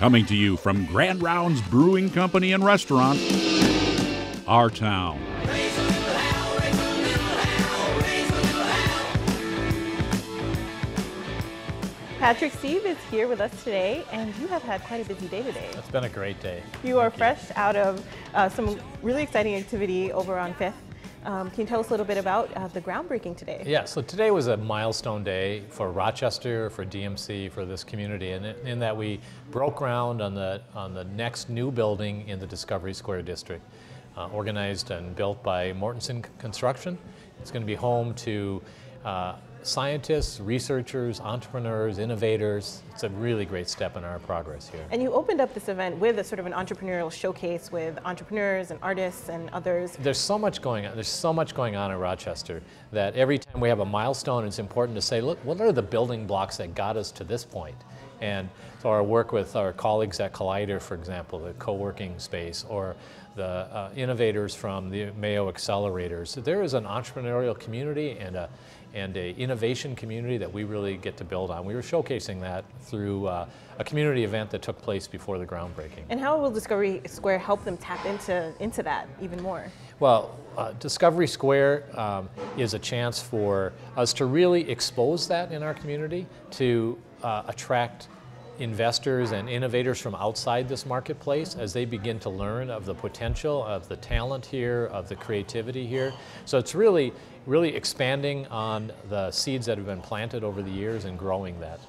Coming to you from Grand Rounds Brewing Company and Restaurant, our town. Patrick Seeb is here with us today, and you have had quite a busy day today. It's been a great day. You are fresh out of some really exciting activity over on 5th. Can you tell us a little bit about the groundbreaking today? Yeah, so today was a milestone day for Rochester, for DMC, for this community, and in that we broke ground on the next new building in the Discovery Square district, organized and built by Mortensen Construction. It's going to be home to scientists, researchers, entrepreneurs, innovators. It's a really great step in our progress here. And you opened up this event with a sort of an entrepreneurial showcase with entrepreneurs and artists and others. There's so much going on. There's so much going on in Rochester that every time we have a milestone, it's important to say, look, what are the building blocks that got us to this point? And so our work with our colleagues at Collider, for example, the co-working space, or the innovators from the Mayo accelerators. There is an entrepreneurial community and a innovation community that we really get to build on. We were showcasing that through a community event that took place before the groundbreaking. And how will Discovery Square help them tap into that even more? Well, Discovery Square is a chance for us to really expose that in our community, to attract investors and innovators from outside this marketplace as they begin to learn of the potential, of the talent here, of the creativity here. So it's really expanding on the seeds that have been planted over the years and growing that.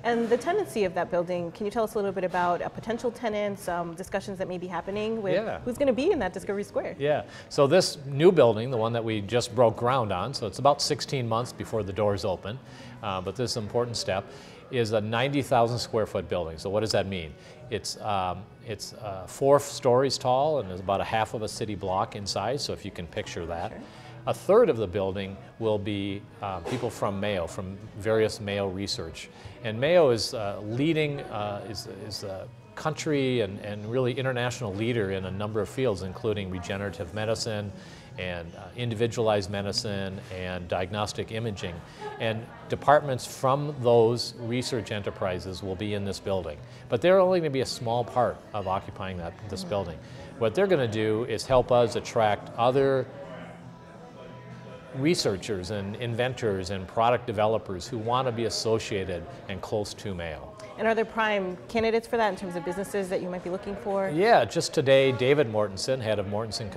And the tenancy of that building, can you tell us a little bit about potential tenants, discussions that may be happening with who's going to be in that Discovery Square? Yeah, so this new building, the one that we just broke ground on, so it's about 16 months before the doors open, but this is an important step, is a 90,000 square foot building. So what does that mean? It's 4 stories tall and there's about a half of a city block in size, so if you can picture that. Sure. A third of the building will be people from Mayo, from various Mayo research. And Mayo is leading, is a country and really international leader in a number of fields, including regenerative medicine and individualized medicine and diagnostic imaging. And departments from those research enterprises will be in this building. But they're only going to be a small part of occupying this building. What they're going to do is help us attract other researchers and inventors and product developers who want to be associated and close to Mayo. And are there prime candidates for that in terms of businesses that you might be looking for? Yeah, just today, David Mortensen, head of Mortensen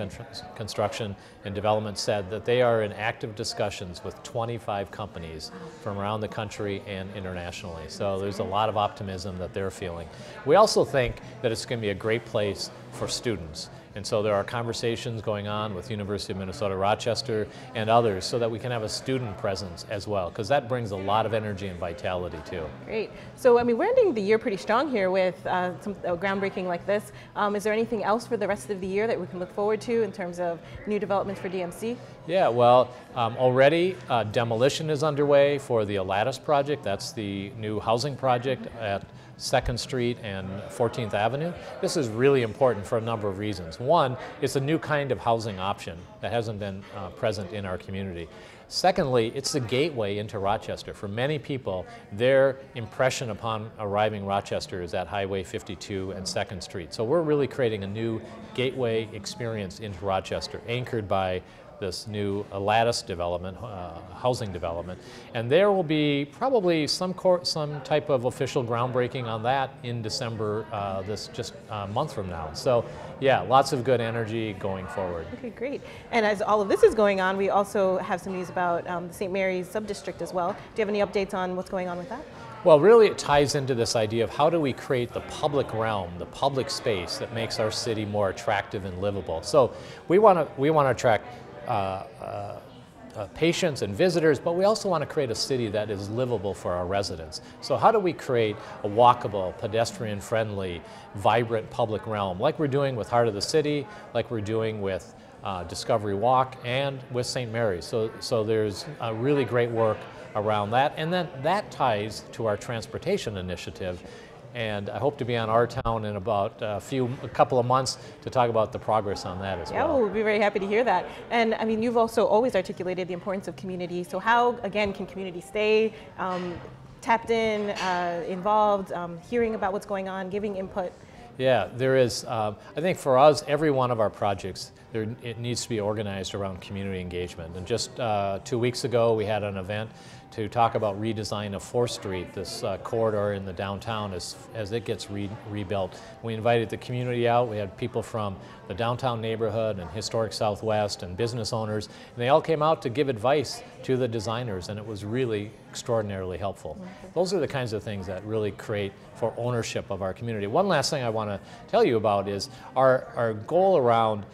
Construction and Development, said that they are in active discussions with 25 companies from around the country and internationally. So there's a lot of optimism that they're feeling. We also think that it's going to be a great place for students. And so there are conversations going on with University of Minnesota Rochester and others so that we can have a student presence as well, because that brings a lot of energy and vitality too. Great. So I mean, we're ending the year pretty strong here with some groundbreaking like this. Is there anything else for the rest of the year that we can look forward to in terms of new developments for DMC? Yeah, well, already demolition is underway for the Alatis project. That's the new housing project at 2nd Street and 14th Avenue. This is really important for a number of reasons. One, it's a new kind of housing option that hasn't been present in our community. Secondly, it's the gateway into Rochester. For many people, their impression upon arriving Rochester is at Highway 52 and 2nd Street. So we're really creating a new gateway experience into Rochester, anchored by this new Lattice development, housing development, and there will be probably some type of official groundbreaking on that in December, this just month from now. So yeah, lots of good energy going forward. Okay, great. And as all of this is going on, we also have some news about the St. Mary's sub-district as well. Do you have any updates on what's going on with that? Well, really it ties into this idea of how do we create the public realm, the public space that makes our city more attractive and livable. So we want to attract patients and visitors, but we also want to create a city that is livable for our residents. So how do we create a walkable, pedestrian-friendly, vibrant public realm like we're doing with Heart of the City, like we're doing with Discovery Walk and with St. Mary's. So there's really great work around that, and then that ties to our transportation initiative. And I hope to be on Our Town in about a couple of months to talk about the progress on that as well. Yeah, we'll be very happy to hear that. And I mean, you've also always articulated the importance of community. So how, again, can community stay tapped in, involved, hearing about what's going on, giving input? Yeah, there is. I think for us, every one of our projects, it needs to be organized around community engagement. And just 2 weeks ago, we had an event to talk about redesign of 4th Street, this corridor in the downtown as it gets rebuilt. We invited the community out. We had people from the downtown neighborhood and historic Southwest and business owners, and they all came out to give advice to the designers, and it was really extraordinarily helpful. Those are the kinds of things that really create for ownership of our community. One last thing I want to tell you about is our goal around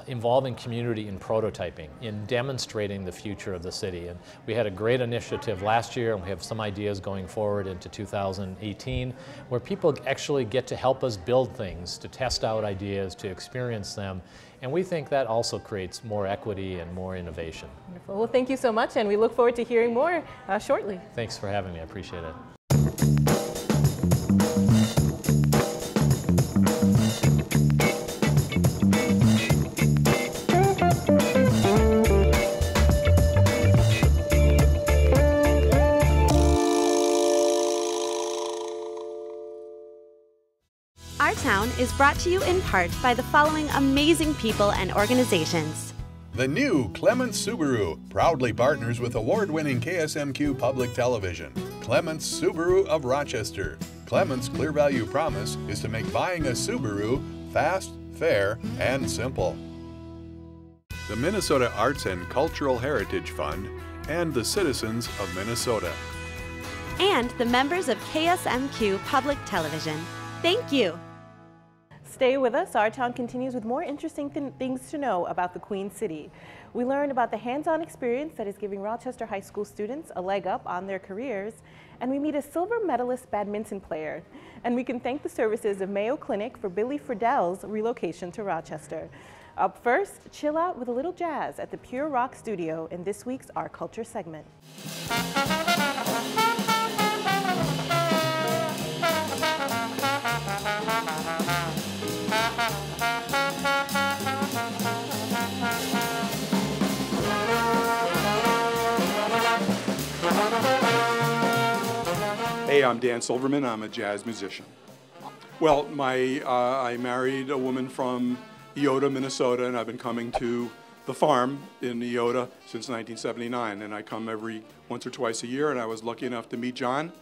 involving community in prototyping, in demonstrating the future of the city. And we had a great initiative last year, and we have some ideas going forward into 2018, where people actually get to help us build things, to test out ideas, to experience them. And we think that also creates more equity and more innovation. Wonderful. Well, thank you so much, and we look forward to hearing more shortly. Thanks for having me. I appreciate it. Our Town is brought to you in part by the following amazing people and organizations. The new Clements Subaru proudly partners with award-winning KSMQ Public Television. Clements Subaru of Rochester. Clements' clear value promise is to make buying a Subaru fast, fair, and simple. The Minnesota Arts and Cultural Heritage Fund and the citizens of Minnesota. And the members of KSMQ Public Television. Thank you. Stay with us. Our Town continues with more interesting things to know about the Queen City. We learn about the hands-on experience that is giving Rochester High School students a leg up on their careers, and we meet a silver medalist badminton player. And we can thank the services of Mayo Clinic for Billy Friedell's relocation to Rochester. Up first, chill out with a little jazz at the Pure Rock Studio in this week's Our Culture segment. Hey, I'm Dan Silverman. I'm a jazz musician. Well, I married a woman from Eota, Minnesota, and I've been coming to the farm in Eota since 1979, and I come every once or twice a year, and I was lucky enough to meet John,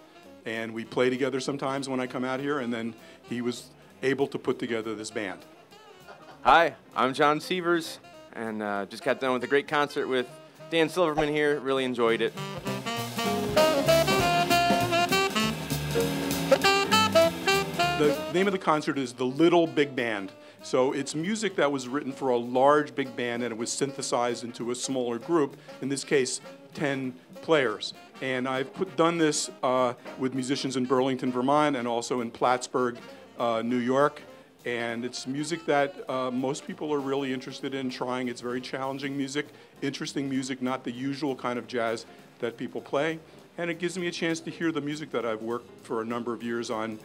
and we play together sometimes when I come out here, and then he was able to put together this band. Hi, I'm John Sievers, and just got done with a great concert with Dan Silverman here. Really enjoyed it. The name of the concert is The Little Big Band. So it's music that was written for a large big band, and it was synthesized into a smaller group, in this case 10 players. And I've done this with musicians in Burlington, Vermont, and also in Plattsburgh, New York. And it's music that most people are really interested in trying. It's very challenging music, interesting music, not the usual kind of jazz that people play. And it gives me a chance to hear the music that I've worked for a number of years on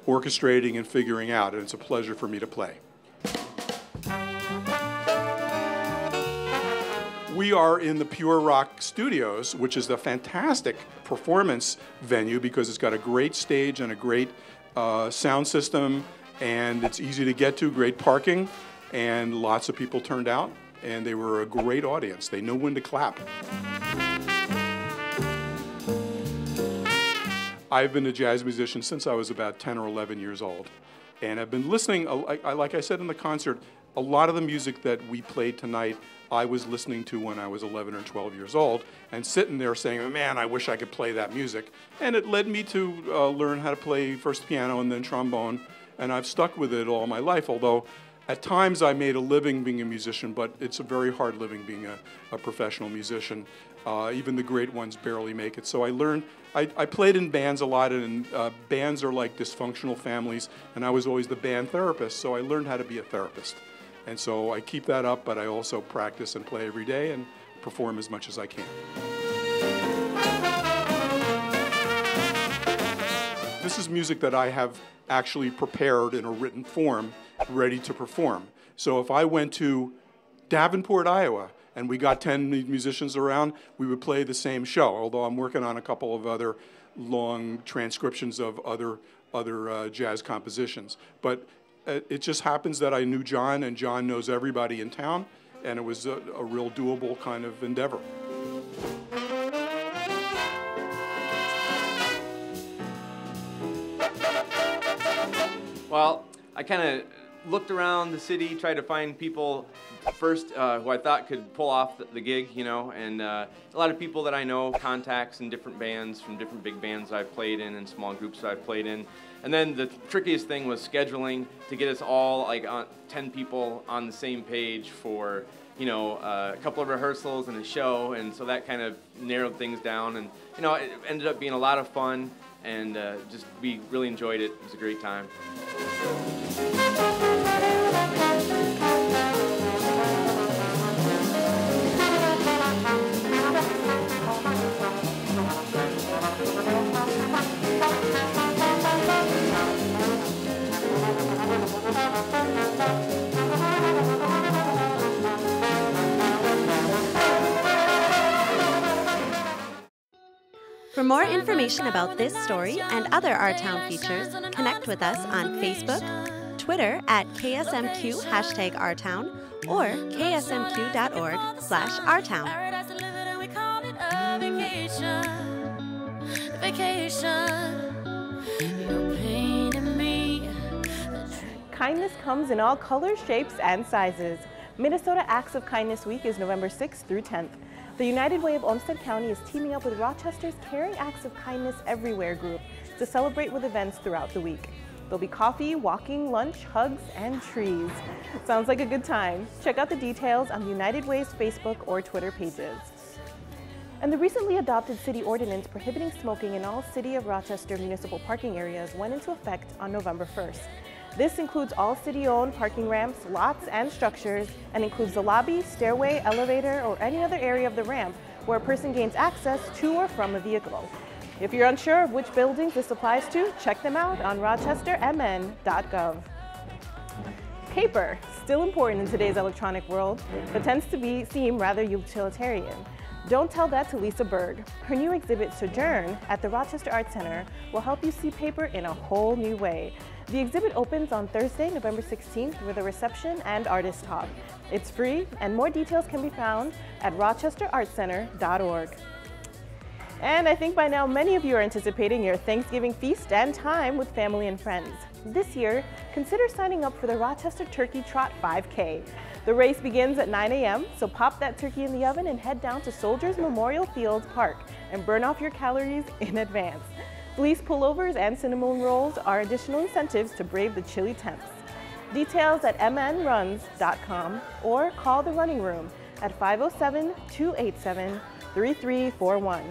orchestrating and figuring out, and it's a pleasure for me to play. We are in the Pure Rock Studios, which is a fantastic performance venue because it's got a great stage and a great sound system, and it's easy to get to, great parking, and lots of people turned out, and they were a great audience. They know when to clap. I've been a jazz musician since I was about 10 or 11 years old, and I've been listening, like I said in the concert, a lot of the music that we played tonight I was listening to when I was 11 or 12 years old, and sitting there saying, man, I wish I could play that music. And it led me to learn how to play first piano and then trombone, and I've stuck with it all my life, although at times I made a living being a musician, but it's a very hard living being a professional musician. Even the great ones barely make it. So I learned, I played in bands a lot, and bands are like dysfunctional families, and I was always the band therapist, so I learned how to be a therapist. And so I keep that up, but I also practice and play every day and perform as much as I can. This is music that I have actually prepared in a written form, ready to perform. So if I went to Davenport, Iowa, and we got 10 musicians around, we would play the same show, although I'm working on a couple of other long transcriptions of other jazz compositions. But it just happens that I knew John, and John knows everybody in town, and it was a real doable kind of endeavor. Well, I kind of looked around the city, tried to find people first who I thought could pull off the gig, you know, and a lot of people that I know, contacts in different bands from different big bands I've played in and small groups I've played in. And then the trickiest thing was scheduling to get us all, like 10 people on the same page for, you know, a couple of rehearsals and a show, and so that kind of narrowed things down, and, you know, it ended up being a lot of fun, and just we really enjoyed it. It was a great time. For more information about this story and other Our Town features, connect with us on Facebook, Twitter at KSMQ #OurTown, or ksmq.org/OurTown. Kindness comes in all colors, shapes, and sizes. Minnesota Acts of Kindness Week is November 6th through 10th. The United Way of Olmsted County is teaming up with Rochester's Caring Acts of Kindness Everywhere group to celebrate with events throughout the week. There'll be coffee, walking, lunch, hugs, and trees. Sounds like a good time. Check out the details on the United Way's Facebook or Twitter pages. And the recently adopted city ordinance prohibiting smoking in all City of Rochester municipal parking areas went into effect on November 1st. This includes all city-owned parking ramps, lots, and structures, and includes the lobby, stairway, elevator, or any other area of the ramp where a person gains access to or from a vehicle. If you're unsure of which buildings this applies to, check them out on rochestermn.gov. Paper, still important in today's electronic world, but tends to seem rather utilitarian. Don't tell that to Lisa Berg. Her new exhibit, Sojourn, at the Rochester Art Center will help you see paper in a whole new way. The exhibit opens on Thursday, November 16th with a reception and artist talk. It's free, and more details can be found at rochesterartcenter.org. And I think by now many of you are anticipating your Thanksgiving feast and time with family and friends. This year, consider signing up for the Rochester Turkey Trot 5K. The race begins at 9 a.m., so pop that turkey in the oven and head down to Soldiers Memorial Field Park and burn off your calories in advance. Fleece pullovers and cinnamon rolls are additional incentives to brave the chilly temps. Details at mnruns.com or call the running room at 507-287-3341.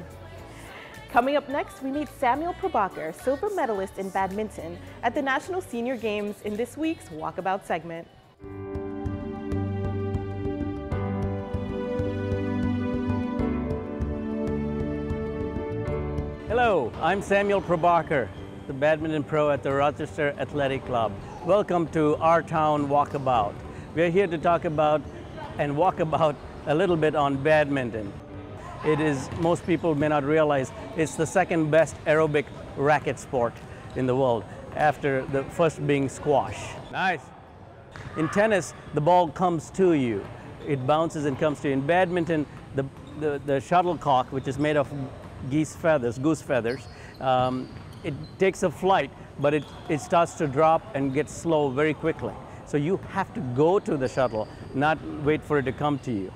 Coming up next, we meet Samuel Probacher, silver medalist in badminton at the National Senior Games in this week's Walkabout segment. Hello, I'm Samuel Probacher, the badminton pro at the Rochester Athletic Club. Welcome to Our Town Walkabout. We're here to talk about and walk about a little bit on badminton. It is, most people may not realize, it's the second best aerobic racket sport in the world, after the first being squash. Nice. In tennis, the ball comes to you. It bounces and comes to you. In badminton, the shuttlecock, which is made of goose feathers, it takes a flight, but it starts to drop and get slow very quickly. So you have to go to the shuttle, not wait for it to come to you.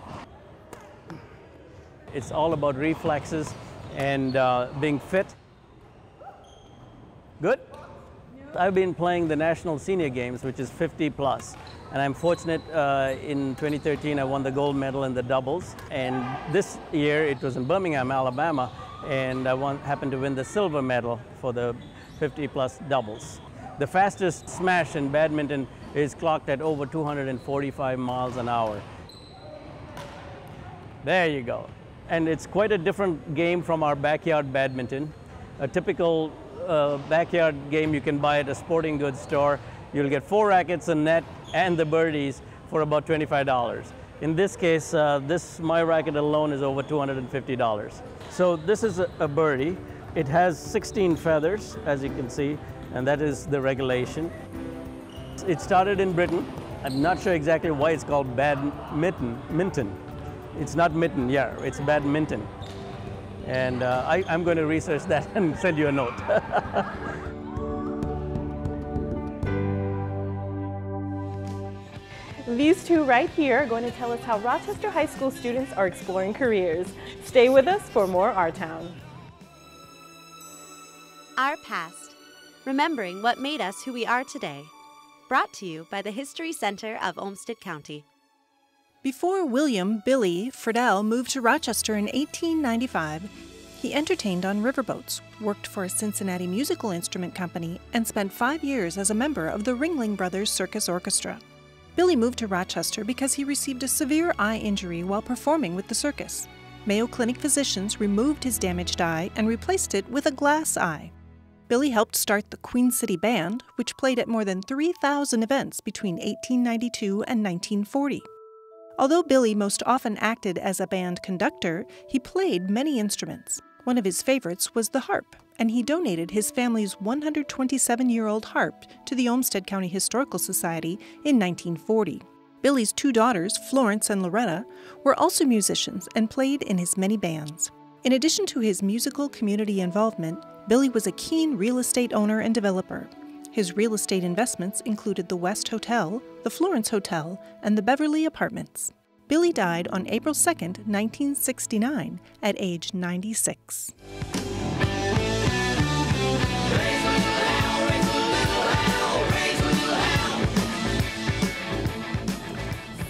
It's all about reflexes and being fit. Good? I've been playing the National Senior Games, which is 50 plus. And I'm fortunate, in 2013 I won the gold medal in the doubles. And this year it was in Birmingham, Alabama, and I happened to win the silver medal for the 50 plus doubles. The fastest smash in badminton is clocked at over 245 miles an hour. There you go. And it's quite a different game from our backyard badminton. A typical backyard game you can buy at a sporting goods store. You'll get 4 rackets, a net, and the birdies for about $25. In this case, my racket alone is over $250. So this is a birdie, It has 16 feathers, as you can see, and that is the regulation. It started in Britain. I'm not sure exactly why it's called badminton. It's not mitten, yeah, it's badminton. And I'm going to research that and send you a note. These two right here are going to tell us how Rochester High School students are exploring careers. Stay with us for more Our Town. Our past, remembering what made us who we are today. Brought to you by the History Center of Olmsted County. Before William Billy Friedell moved to Rochester in 1895, he entertained on riverboats, worked for a Cincinnati musical instrument company, and spent 5 years as a member of the Ringling Brothers Circus Orchestra. Billy moved to Rochester because he received a severe eye injury while performing with the circus. Mayo Clinic physicians removed his damaged eye and replaced it with a glass eye. Billy helped start the Queen City Band, which played at more than 3,000 events between 1892 and 1940. Although Billy most often acted as a band conductor, he played many instruments. One of his favorites was the harp, and he donated his family's 127-year-old harp to the Olmsted County Historical Society in 1940. Billy's 2 daughters, Florence and Loretta, were also musicians and played in his many bands. In addition to his musical community involvement, Billy was a keen real estate owner and developer. His real estate investments included the West Hotel, the Florence Hotel, and the Beverly Apartments. Billy died on April 2, 1969, at age 96.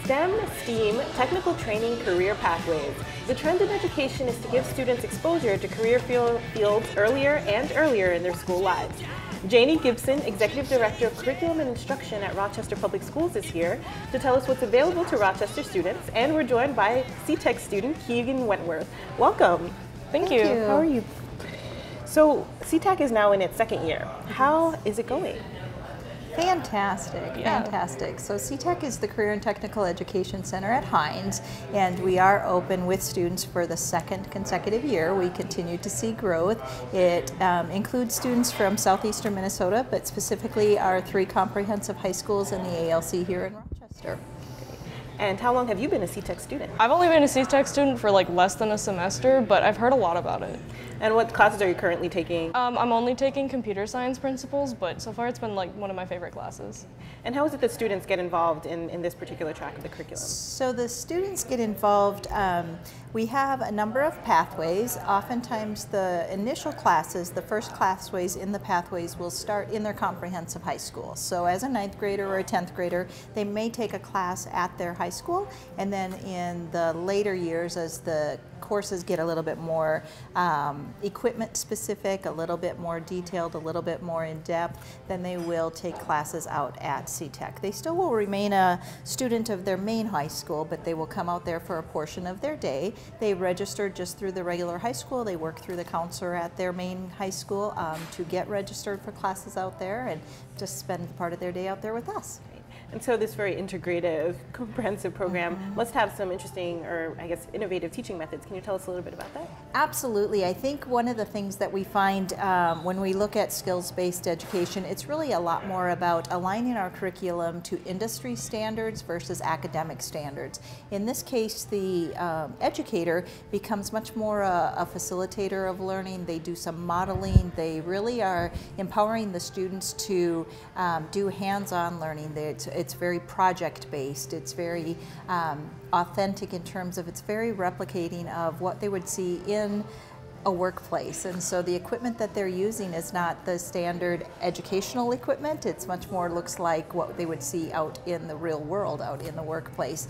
STEM, STEAM, technical training, career pathways. The trend in education is to give students exposure to career fields earlier and earlier in their school lives. Jayne Gibson, Executive Director of Curriculum and Instruction at Rochester Public Schools, is here to tell us what's available to Rochester students, and we're joined by CTECH student Keegen Wentworth. Welcome. Thank you. How are you? So CTECH is now in its 2nd year. How is it going? Fantastic, fantastic. So CTECH is the Career and Technical Education Center at Hines, and we are open with students for the 2nd consecutive year. We continue to see growth. It includes students from southeastern Minnesota, but specifically our 3 comprehensive high schools and the ALC here in Rochester. And how long have you been a CTECH student? I've only been a CTECH student for like less than a semester, but I've heard a lot about it. And what classes are you currently taking? I'm only taking computer science principles, but so far it's been like one of my favorite classes. And how is it that students get involved in this particular track of the curriculum? So the students get involved, we have a number of pathways. Oftentimes the initial classes, the first pathways in the pathways will start in their comprehensive high school. So as a 9th grader or a 10th grader, they may take a class at their high school, and then in the later years as the courses get a little bit more equipment specific, a little bit more detailed, a little bit more in depth, then they will take classes out at CTECH. They still will remain a student of their main high school, but they will come out there for a portion of their day. They register just through the regular high school. They work through the counselor at their main high school to get registered for classes out there and just spend part of their day out there with us. And so this very integrative, comprehensive program must have some interesting, or I guess innovative teaching methods. Can you tell us a little bit about that? Absolutely. I think one of the things that we find when we look at skills-based education, it's really a lot more about aligning our curriculum to industry standards versus academic standards. In this case, the educator becomes much more a facilitator of learning. They do some modeling. They really are empowering the students to do hands-on learning. It's very project-based. It's very authentic in terms of it's very replicating of what they would see in a workplace. And so the equipment that they're using is not the standard educational equipment. It's much more looks like what they would see out in the real world, out in the workplace.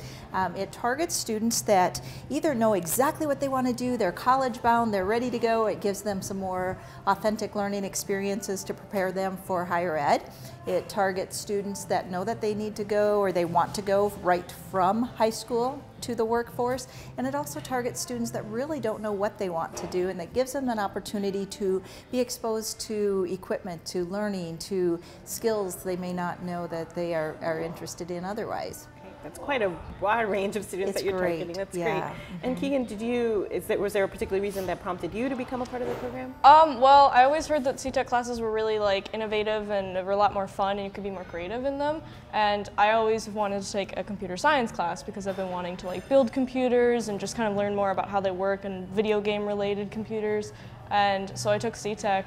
It targets students that either know exactly what they want to do, they're college bound, they're ready to go. It gives them some more authentic learning experiences to prepare them for higher ed. It targets students that know that they need to go or they want to go right from high school to the workforce, and it also targets students that really don't know what they want to do, and that gives them an opportunity to be exposed to equipment, to learning, to skills they may not know that they are interested in otherwise. that's quite a broad range of students that you're targeting. That's great. And Keegen, was there a particular reason that prompted you to become a part of the program? Well, I always heard that CTECH classes were really like innovative and were a lot more fun and you could be more creative in them. And I always wanted to take a computer science class because I've been wanting to like build computers and just kind of learn more about how they work and video game related computers. And so I took CTECH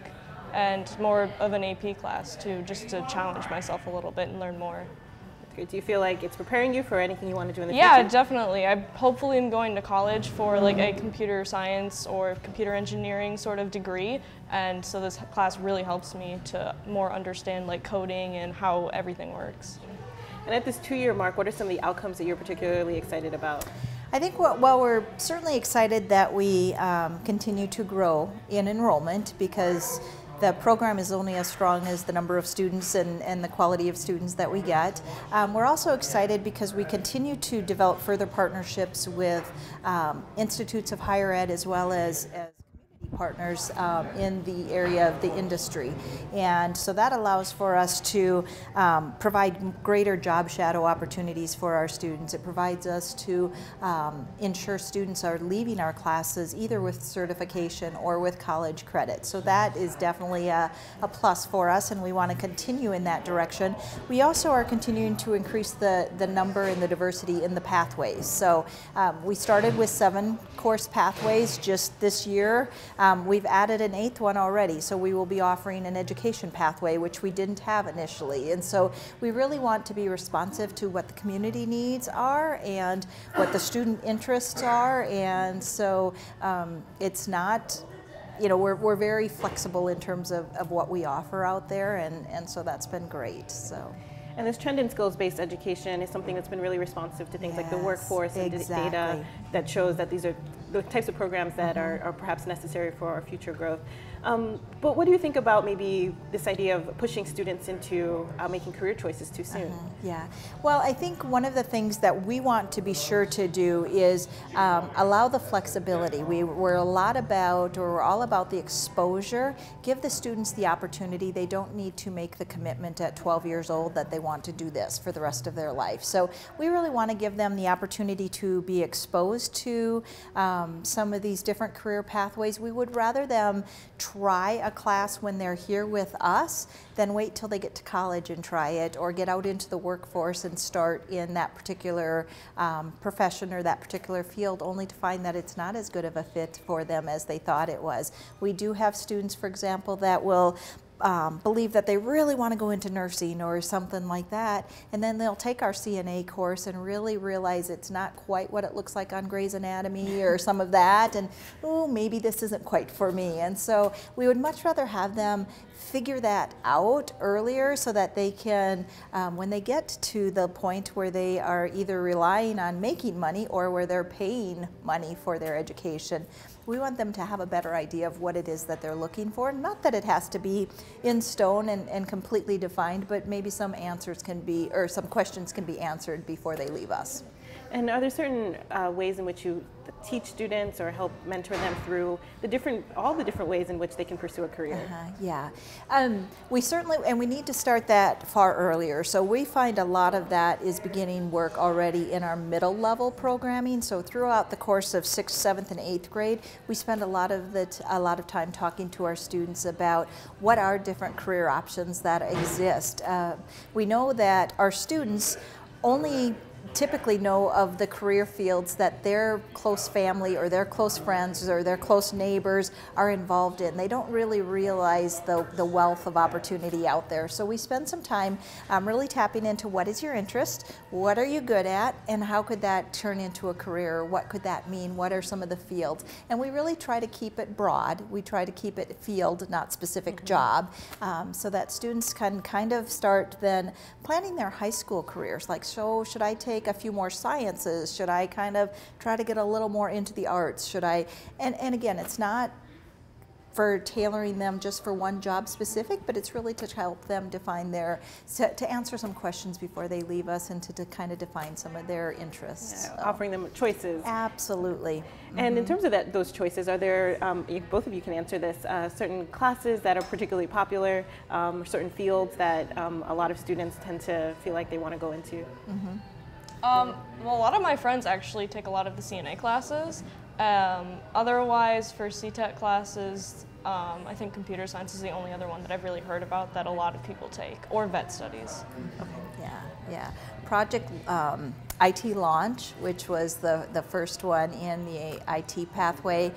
and more of an AP class just to challenge myself a little bit and learn more. Do you feel like it's preparing you for anything you want to do in the future? Yeah, definitely. I hopefully am going to college for like a computer science or computer engineering sort of degree, and so this class really helps me to more understand like coding and how everything works. And at this 2-year mark, what are some of the outcomes that you're particularly excited about? I think we're certainly excited that we continue to grow in enrollment, because the program is only as strong as the number of students and the quality of students that we get. We're also excited because we continue to develop further partnerships with institutes of higher ed as well as community partners in the area of the industry. And so that allows for us to provide greater job shadow opportunities for our students. It provides us to ensure students are leaving our classes either with certification or with college credit. So that is definitely a plus for us, and we want to continue in that direction. We also are continuing to increase the number and the diversity in the pathways. So we started with 7 course pathways just this year. We've added an 8th one already, so we will be offering an education pathway, which we didn't have initially. And so we really want to be responsive to what the community needs are and what the student interests are. And so it's not, we're very flexible in terms of what we offer out there, and so that's been great. So. And this trend in skills-based education is something that's been really responsive to things like the workforce and data that shows that these are the types of programs that are perhaps necessary for our future growth. But what do you think about maybe this idea of pushing students into making career choices too soon? Yeah, well, I think one of the things that we want to be sure to do is allow the flexibility. We're all about the exposure. Give the students the opportunity. They don't need to make the commitment at 12 years old that they want to do this for the rest of their life. So we really want to give them the opportunity to be exposed to some of these different career pathways. We would rather them try a class when they're here with us than wait till they get to college and try it, or get out into the workforce and start in that particular profession or that particular field, only to find that it's not as good of a fit for them as they thought it was. We do have students, for example, that will believe that they really want to go into nursing or something like that, and then they'll take our CNA course and really realize it's not quite what it looks like on Grey's Anatomy or some of that, and oh, maybe this isn't quite for me. And so we would much rather have them figure that out earlier so that they can, when they get to the point where they are either relying on making money or where they're paying money for their education, we want them to have a better idea of what it is that they're looking for. Not that it has to be in stone and completely defined, but maybe some answers can be, or some questions can be answered before they leave us. And are there certain ways in which you teach students or help mentor them through all the different ways in which they can pursue a career? Yeah, we certainly, and we need to start that far earlier. So we find a lot of that is beginning work already in our middle level programming. So throughout the course of 6th, 7th, and 8th grade, we spend a lot of time talking to our students about what are different career options that exist. We know that our students only typically know of the career fields that their close family or their close friends or their close neighbors are involved in. They don't really realize the wealth of opportunity out there. So we spend some time really tapping into what is your interest, what are you good at, and how could that turn into a career? What could that mean? What are some of the fields? And we really try to keep it broad. We try to keep it field, not specific job, so that students can kind of start then planning their high school careers. Like, so should I take a few more sciences? Should I kind of try to get a little more into the arts? Should I, and again, it's not for tailoring them just for one job specific, but it's really to help them define to answer some questions before they leave us, and to kind of define some of their interests. Yeah, offering them choices. Absolutely. And in terms of those choices, are there, both of you can answer this, certain classes that are particularly popular, or certain fields that a lot of students tend to feel like they want to go into? Well, a lot of my friends actually take a lot of the CNA classes. Otherwise, for CTECH classes, I think computer science is the only other one that I've really heard about that a lot of people take, or vet studies. Okay. Yeah. Project IT Launch, which was the first one in the IT pathway,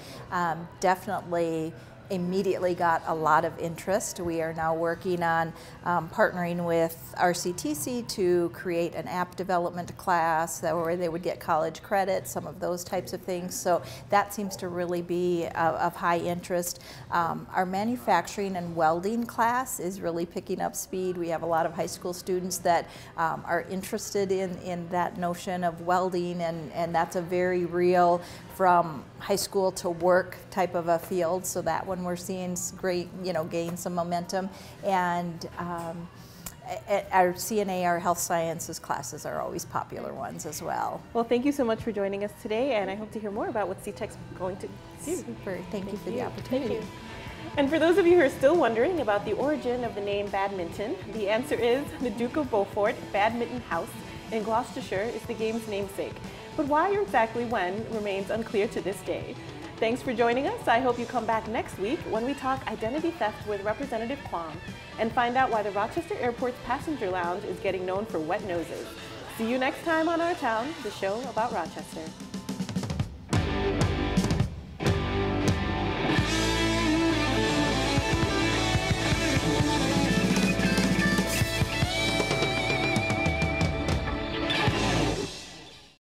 definitely immediately got a lot of interest. We are now working on partnering with RCTC to create an app development class where they would get college credit, some of those types of things. So that seems to really be of high interest. Our manufacturing and welding class is really picking up speed. We have a lot of high school students that are interested in that notion of welding, and that's a very real from high school to work type of a field. So that one we're seeing great, gain some momentum. And our CNA, our health sciences classes are always popular ones as well. Well, thank you so much for joining us today, and I hope to hear more about what CTECH's going to do. Super. Thank you for the opportunity. Thank you. And for those of you who are still wondering about the origin of the name badminton, the answer is the Duke of Beaufort Badminton House in Gloucestershire is the game's namesake. But why or exactly when remains unclear to this day. Thanks for joining us. I hope you come back next week when we talk identity theft with Representative Quam and find out why the Rochester Airport's passenger lounge is getting known for wet noses. See you next time on Our Town, the show about Rochester.